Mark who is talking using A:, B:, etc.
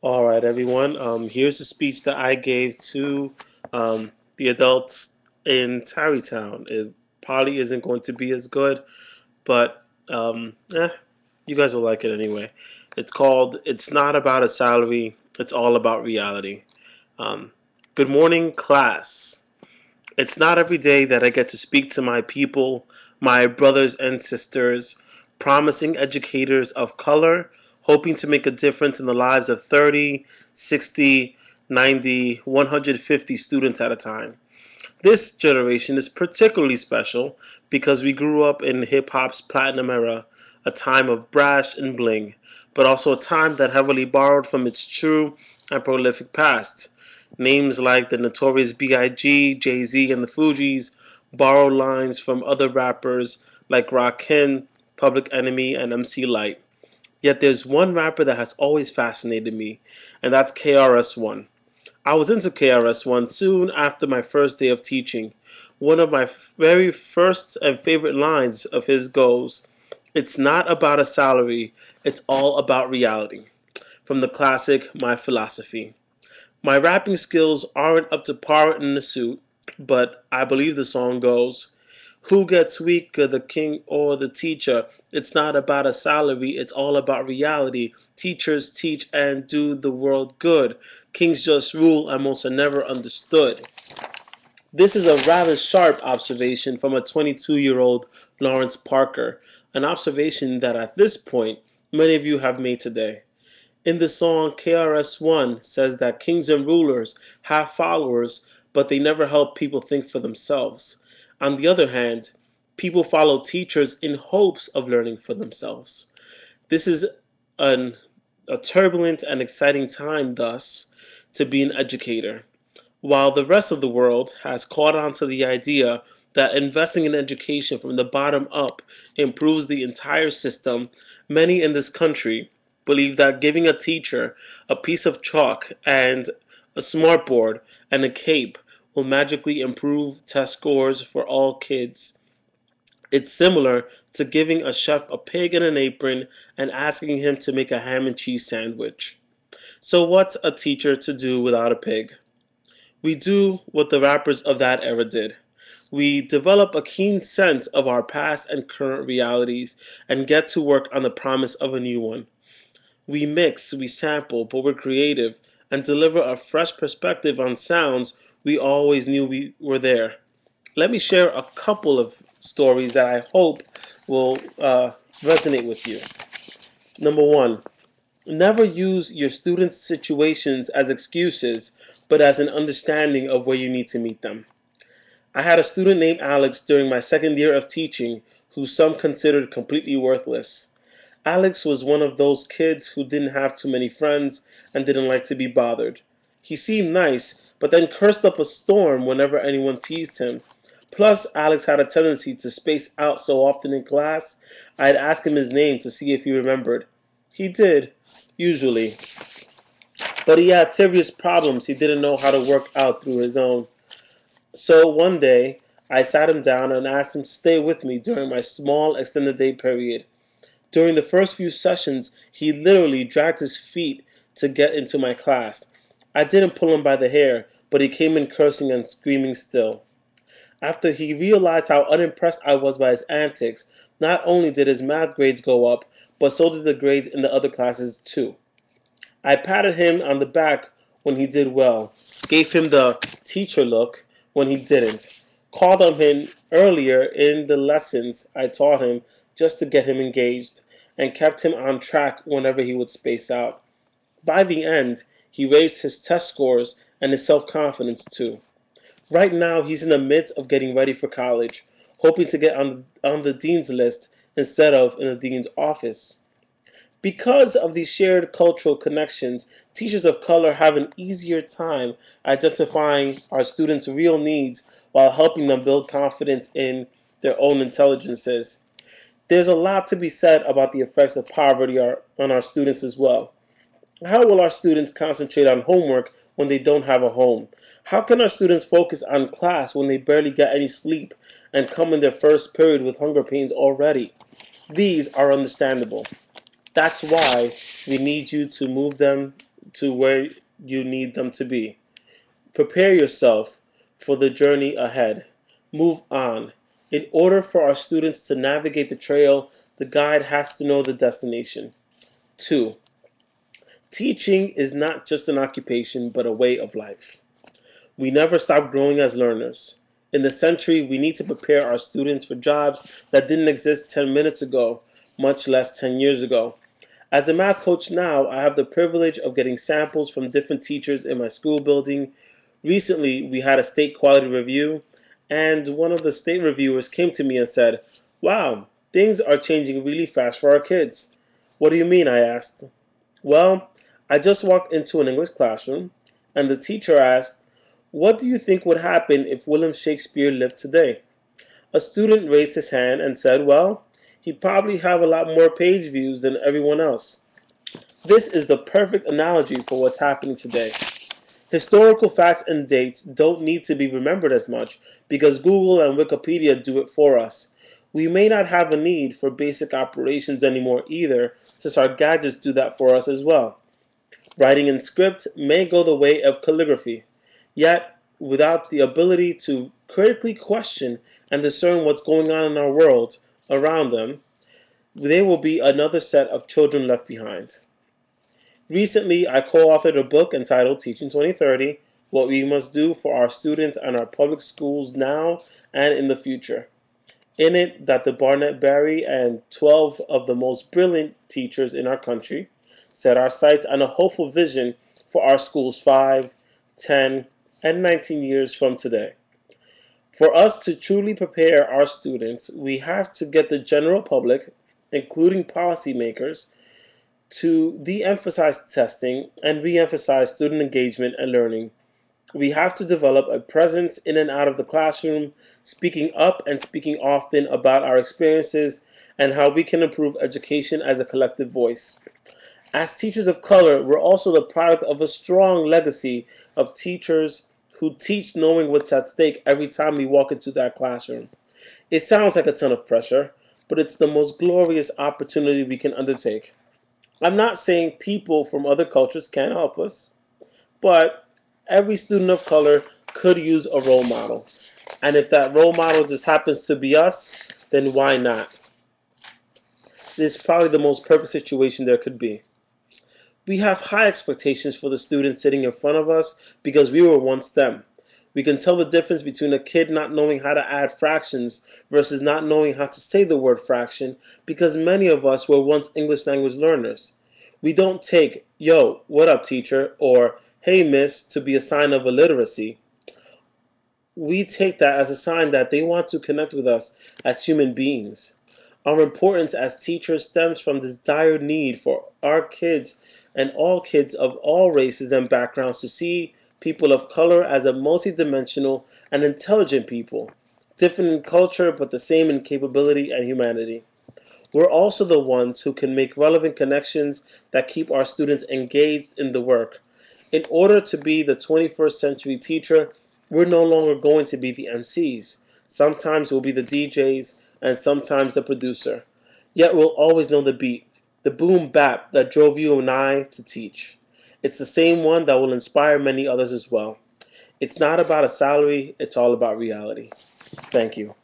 A: All right, everyone. Here's a speech that I gave to the adults in Tarrytown. It probably isn't going to be as good, but you guys will like it anyway. It's called "It's Not About a Salary. It's All About Reality." Um, Good morning, class. It's not every day that I get to speak to my people, my brothers and sisters, promising educators of color, hoping to make a difference in the lives of 30, 60, 90, 150 students at a time. This generation is particularly special because we grew up in hip hop's platinum era, a time of brash and bling, but also a time that heavily borrowed from its true and prolific past. Names like the notorious B.I.G., Jay-Z, and the Fugees borrowed lines from other rappers like Rakim, Public Enemy, and MC Lyte. Yet there's one rapper that has always fascinated me, and that's KRS-One. I was into KRS-One soon after my first day of teaching. One of my very first and favorite lines of his goes, "It's not about a salary, it's all about reality," from the classic My Philosophy. My rapping skills aren't up to par in the suit, but I believe the song goes, "Who gets weaker, the king or the teacher? It's not about a salary, it's all about reality. Teachers teach and do the world good. Kings just rule and most are never understood." This is a rather sharp observation from a 22-year-old Lawrence Parker, an observation that at this point many of you have made today. In the song, KRS-One says that kings and rulers have followers, but they never help people think for themselves. On the other hand, people follow teachers in hopes of learning for themselves. This is an, a turbulent and exciting time, thus, to be an educator. While the rest of the world has caught on to the idea that investing in education from the bottom up improves the entire system, many in this country believe that giving a teacher a piece of chalk and a smartboard and a cape will magically improve test scores for all kids. It's similar to giving a chef a pig in an apron and asking him to make a ham and cheese sandwich. So, what's a teacher to do without a pig? We do what the rappers of that era did. We develop a keen sense of our past and current realities and get to work on the promise of a new one. We mix, we sample, but we're creative and deliver a fresh perspective on sounds we always knew we were there. Let me share a couple of stories that I hope will resonate with you. Number one, never use your students' situations as excuses, but as an understanding of where you need to meet them. I had a student named Alex during my second year of teaching who some considered completely worthless. Alex was one of those kids who didn't have too many friends and didn't like to be bothered. He seemed nice, but then cursed up a storm whenever anyone teased him. Plus, Alex had a tendency to space out so often in class, I'd ask him his name to see if he remembered. He did, usually, but he had serious problems he didn't know how to work out through his own. So one day, I sat him down and asked him to stay with me during my small extended day period. During the first few sessions, he literally dragged his feet to get into my class. I didn't pull him by the hair, but he came in cursing and screaming still. After he realized how unimpressed I was by his antics, not only did his math grades go up, but so did the grades in the other classes too. I patted him on the back when he did well, gave him the teacher look when he didn't, called on him earlier in the lessons I taught him just to get him engaged, and kept him on track whenever he would space out. By the end, he raised his test scores and his self-confidence too. Right now, he's in the midst of getting ready for college, hoping to get on the dean's list instead of in the dean's office. Because of these shared cultural connections, teachers of color have an easier time identifying our students' real needs while helping them build confidence in their own intelligences. There's a lot to be said about the effects of poverty on our students as well. How will our students concentrate on homework when they don't have a home? How can our students focus on class when they barely get any sleep and come in their first period with hunger pains already? These are understandable. That's why we need you to move them to where you need them to be. Prepare yourself for the journey ahead. Move on. In order for our students to navigate the trail, the guide has to know the destination. 2. Teaching is not just an occupation, but a way of life. We never stop growing as learners. In the century, we need to prepare our students for jobs that didn't exist 10 minutes ago, much less 10 years ago. As a math coach now, I have the privilege of getting samples from different teachers in my school building. Recently, we had a state quality review, and one of the state reviewers came to me and said, "Wow, things are changing really fast for our kids." "What do you mean?" I asked. "Well, I just walked into an English classroom, and the teacher asked, 'What do you think would happen if William Shakespeare lived today?' A student raised his hand and said, 'Well, he'd probably have a lot more page views than everyone else.'" This is the perfect analogy for what's happening today. Historical facts and dates don't need to be remembered as much because Google and Wikipedia do it for us. We may not have a need for basic operations anymore either, since our gadgets do that for us as well. Writing in script may go the way of calligraphy, yet without the ability to critically question and discern what's going on in our world around them, there will be another set of children left behind. Recently, I co-authored a book entitled Teaching 2030, What We Must Do for Our Students and Our Public Schools Now and in the Future. In it, Dr. Barnett Barry and 12 of the most brilliant teachers in our country set our sights on a hopeful vision for our schools 5, 10, and 19 years from today. For us to truly prepare our students, we have to get the general public, including policymakers, to de-emphasize testing and re-emphasize student engagement and learning. We have to develop a presence in and out of the classroom, speaking up and speaking often about our experiences and how we can improve education as a collective voice. As teachers of color, we're also the product of a strong legacy of teachers who teach knowing what's at stake every time we walk into that classroom. It sounds like a ton of pressure, but it's the most glorious opportunity we can undertake. I'm not saying people from other cultures can't help us, but every student of color could use a role model. And if that role model just happens to be us, then why not? This is probably the most perfect situation there could be. We have high expectations for the students sitting in front of us because we were once them. We can tell the difference between a kid not knowing how to add fractions versus not knowing how to say the word fraction because many of us were once English language learners. We don't take, "Yo, what up, teacher?" or "Hey, miss," to be a sign of illiteracy. We take that as a sign that they want to connect with us as human beings. Our importance as teachers stems from this dire need for our kids and all kids of all races and backgrounds to see people of color as a multidimensional and intelligent people, different in culture but the same in capability and humanity. We're also the ones who can make relevant connections that keep our students engaged in the work. In order to be the 21st century teacher, we're no longer going to be the MCs. Sometimes we'll be the DJs and sometimes the producer. Yet we'll always know the beat, the boom bap that drove you and I to teach. It's the same one that will inspire many others as well. It's not about a salary, it's all about reality. Thank you.